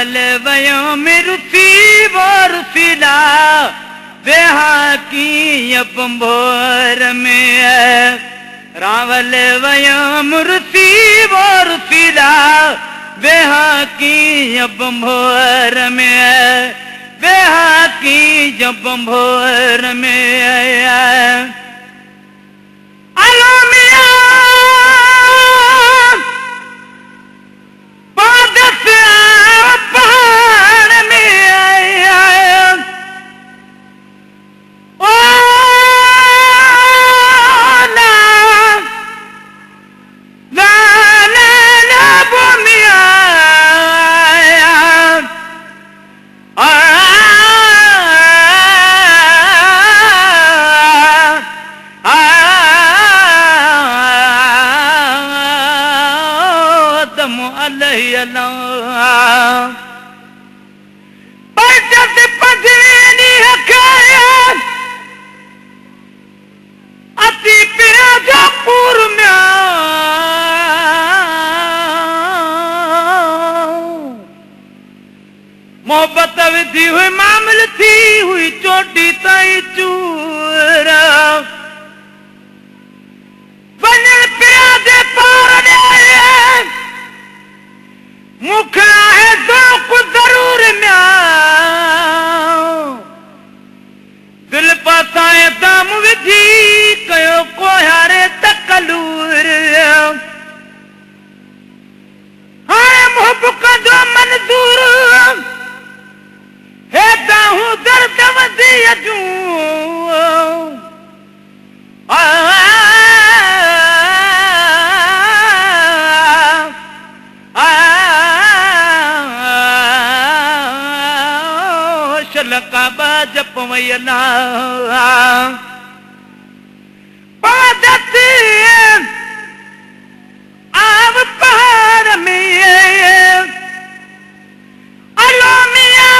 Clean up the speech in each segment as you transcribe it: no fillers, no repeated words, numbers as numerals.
रावल वयो में रुसी वो रुसीला वेहा की पंभोर में रावल वयो मुर्सी वो रुसीला वेहा की पंभोर में वेहा की पंभोर में मोहब्बत विधी हुई मामल थी हुई चोटी ताई चूर वञण पिया जे पार ॾे मुख आहे ज़ौक़ ज़रूर म्यां दिल पासाए दाम विधी कयो कोहारे तकलूर हाणे मुहब कंदो मंज़ूर हूँ दर्द वधी अजूं शलका बाजप वयला पादत आव पहाड़ में अलो मिया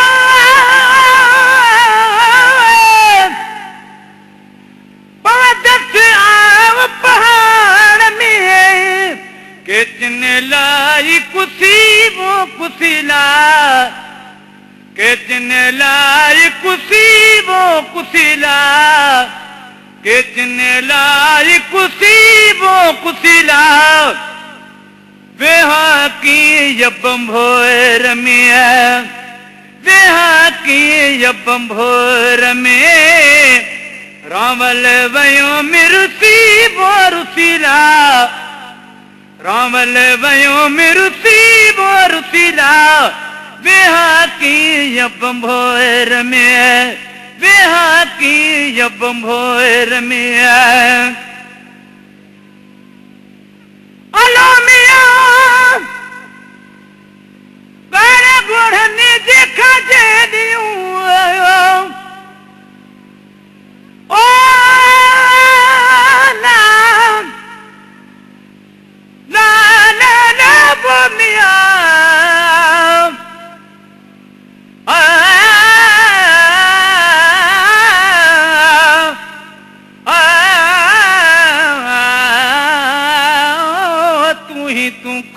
लाई कुसीबो कुसीला के जिन लाई कुसीबो कुसीला के जिन लाई कुसीबो कुसीला वेहा की यबंभोर में वेहा की यबंभोर में रावल वयो मिरुसी वो रुसीला रावल वयो में रुसी वो रुसीला वेहा की यबंभोर में वेहा की यबंभोर में अलो मिया बड़े गुढ़नी देखा जे दियूं ओ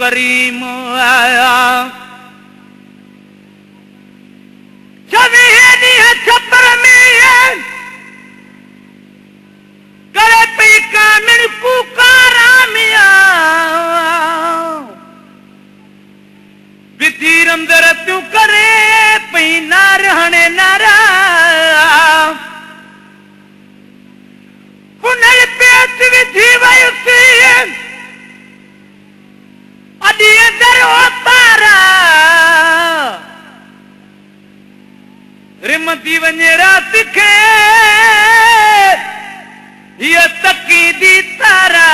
करीम आया छवी छपर में करे पई कामिन पुकारा मिया विधि रंदर तू करे पई नार हणे नारा पुनल पेट विधि वयुसी अडिए दरो तारा रिमती वञे रात खे ये तकी दी तारा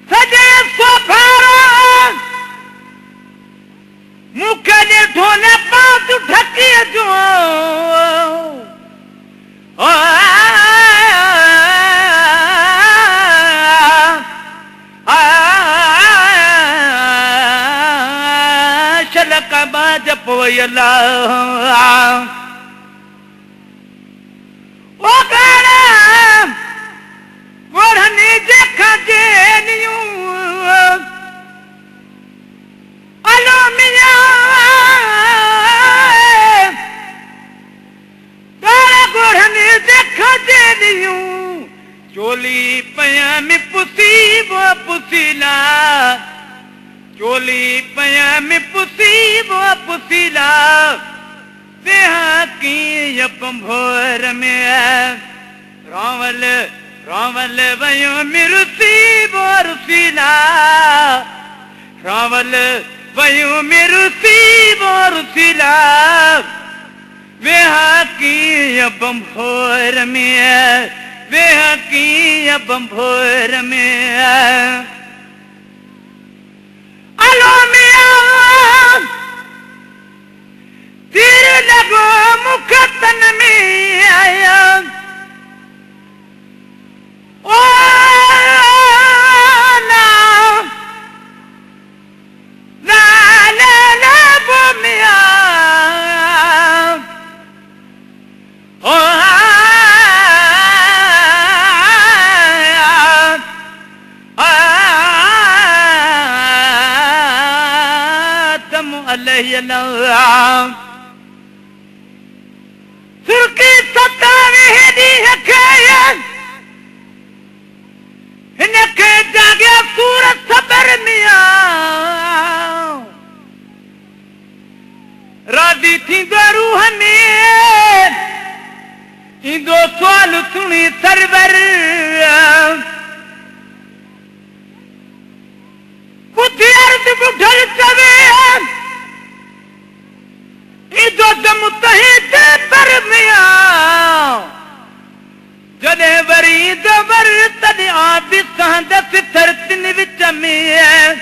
सजे सोफारा मुखे ॾिठो न पात ठकी जो जप वयला ओ गाना वरनी देखा जेनियूं चोली पया में पुसी वो पुसीला चोली पया में पुसी वो पुसीला बेहा की भोर में रावल रावल वयो मिरुसी वो रुसीला रावल वयो मिरुसी वो रुसीला बेहा की भोर में बेहा की भोर में अलो मिया तीर लगो मुख तन में आया ओ ना ना ना ना वो मिया ओ सुर्की सतावे दी हखया हिनखे जागे सूरत सबर मिया राजी थी रूह में इंदो सवाल सुनी सरवर बुद्धि अर्थ बुढ़ल चवे इदो दम तहित पर मिया जदे वरी दबर तद आदि संदस थरतिन विच में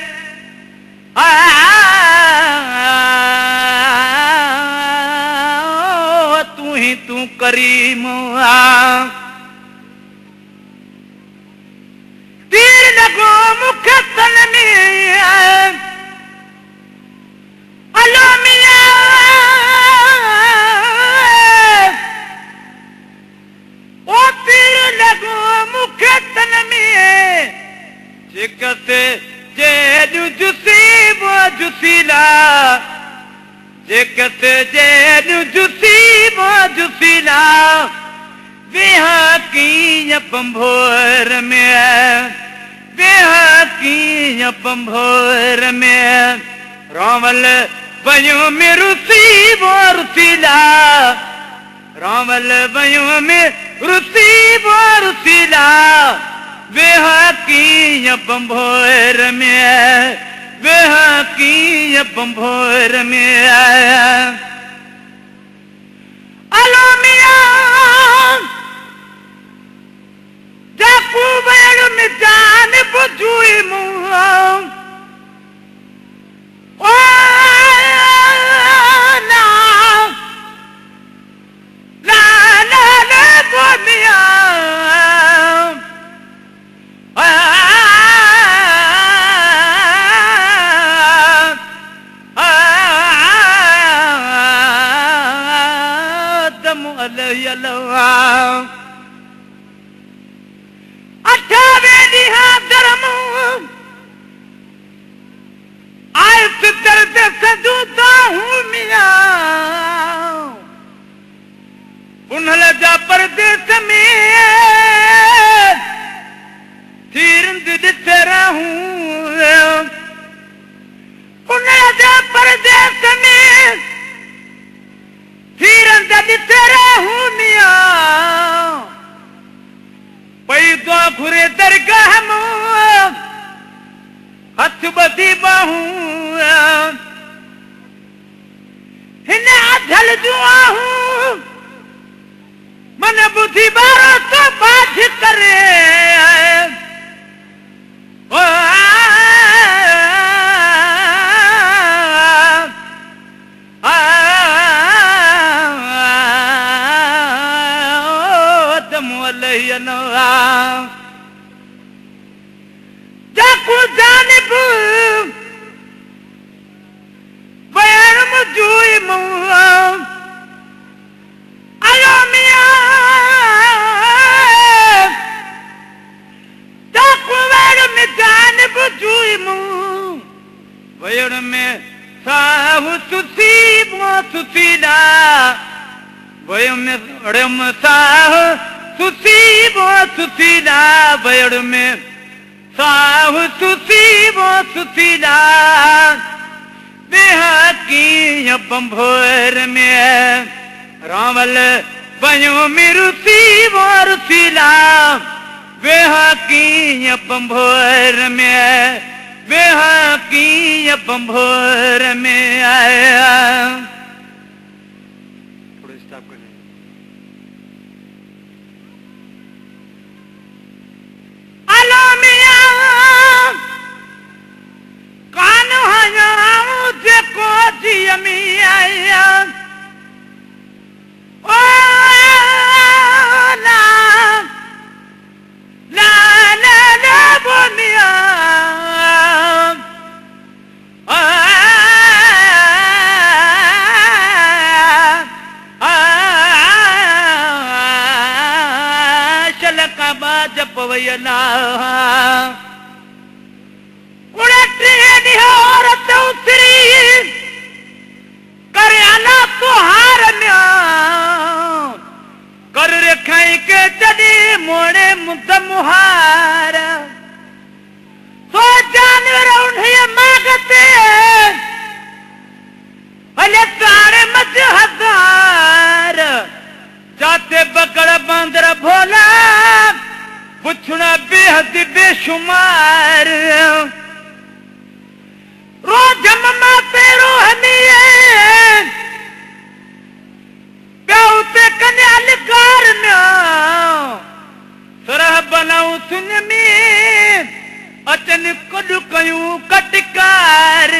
तू ही तू करीम तीर लगो मुख तन में अलो मिया ओ तीर लगो मुख तन में जिकते जे जुसी वो जुसीला जिकते जे जुसी वो जुसीला बेहा की भोर में बेहा की भोर में रावल वयो में रुसी वो रुसीला रावल वयो में रुसी वो रुसीला बेहा की भोर में बेहा की भोर में अलो मिया जाकू बैल में जान बुझुई मुआ ओ ना ना ना ना वो मिया दम अलयलवा अठावे दिहा धर्म आए दर्द सजूता हूँ मिया पुनल जा परदेस में थीरंद दिते रहूं पुनल जा परदेस में थीरंद दिते रहूं मिया पई तो घुरे दरगाह में हथ बदी बाहूं हिन अधल जुआ हूं मन बुद्धि बारो तो बाध करे ओ दमलयनवा जाकू जानिब बयान मुजुई मुआ अलो मिया जाकू वार में जानिब जुई मु बयान में साहु सुसी मो सुसीला बयान में रम साहु सुसीबो सुसीला बड़ में साहु सुसीबो सुसीला बेहकी बंभोर में रावल बयो में रुसीबो रुसीला बेहकी बंभोर में बेहकी बंभोर में आया। थोड़ा स्टॉप कर दें। अलो मिया कान हया जे को जी मिया ओ ला ला ला ला बो मिया जपवयला उड़े निहार तौसरी करे आला तुहार म्या कर रखाई के जदी मोड़े मुद मुहार सो जानवर उन्हें मागते भले तारे मत हजार जाते बकड़ बंदर भोला पुछना बेहद बेशुमार रोज ममा पेरो हनिए प्याउते कन्याल कार में सरह बनाऊ सुन में अचन कदु कयूं कटकार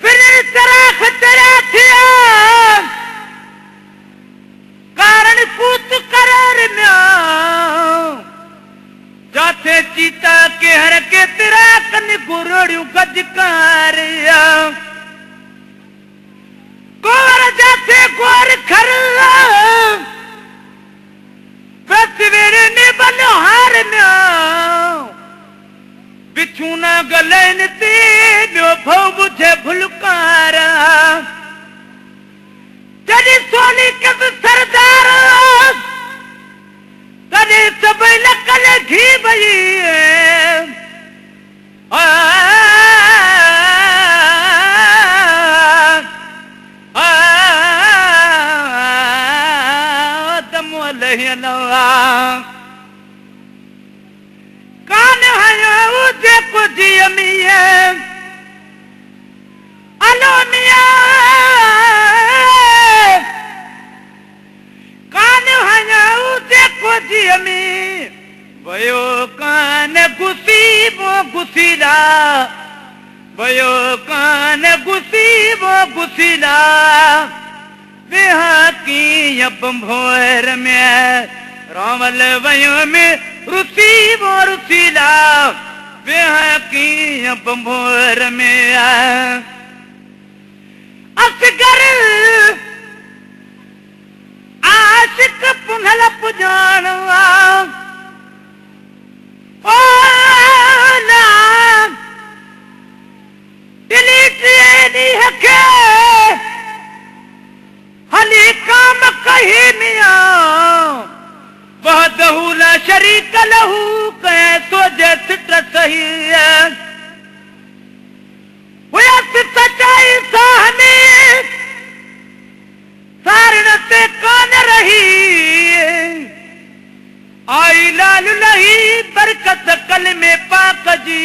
फिर तरह खतरा थिया कारण पूत करार में जाते चीता के हर के तेरा कन गुरड़ू गजकार गोर जाते गोर खर पृथ्वी ने बलहार में बिछूना गलन ते ब्यो भौ बुझे भुलकार जदी सोनी कब सरदार तदे सब लकल घी बई दम लहनवा कान हयो जे कुछ यमिए अलो मिया कान हया देखो जी अमी भयो कान गुसीबो गुसीला भयो कान गुसीबो गुसीला बेहकी बंभोर में रावल भयो में रुसीबो रुसीला बेहकी बंभोर में असगर आशिक पुनल पुजानवा ओ नाम दिली ट्रेनी हके हली काम कही मिया वह दहूला शरीक लहू कैसो जैसिट सही हुआ सच्चाई साहनी सारण से कान रही आई लाल लही बरकत कल में पाक जी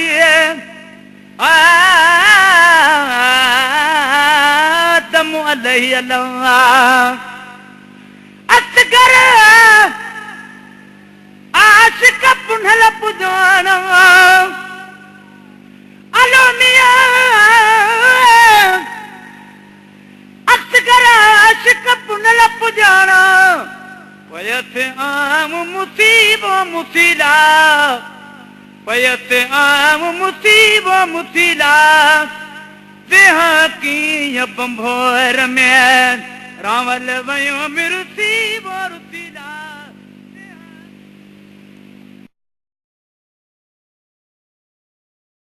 आदम अलैहि अल्लाह असगर आशिक पुनल पुजाना अलो मिया असगर आशिक पुनल पुजाना पयत आम मुसीबो मुसीला पयत आम मुसीबो मुसीला देहा की बंभोर में रावल वयो मिरुसीबो रुसी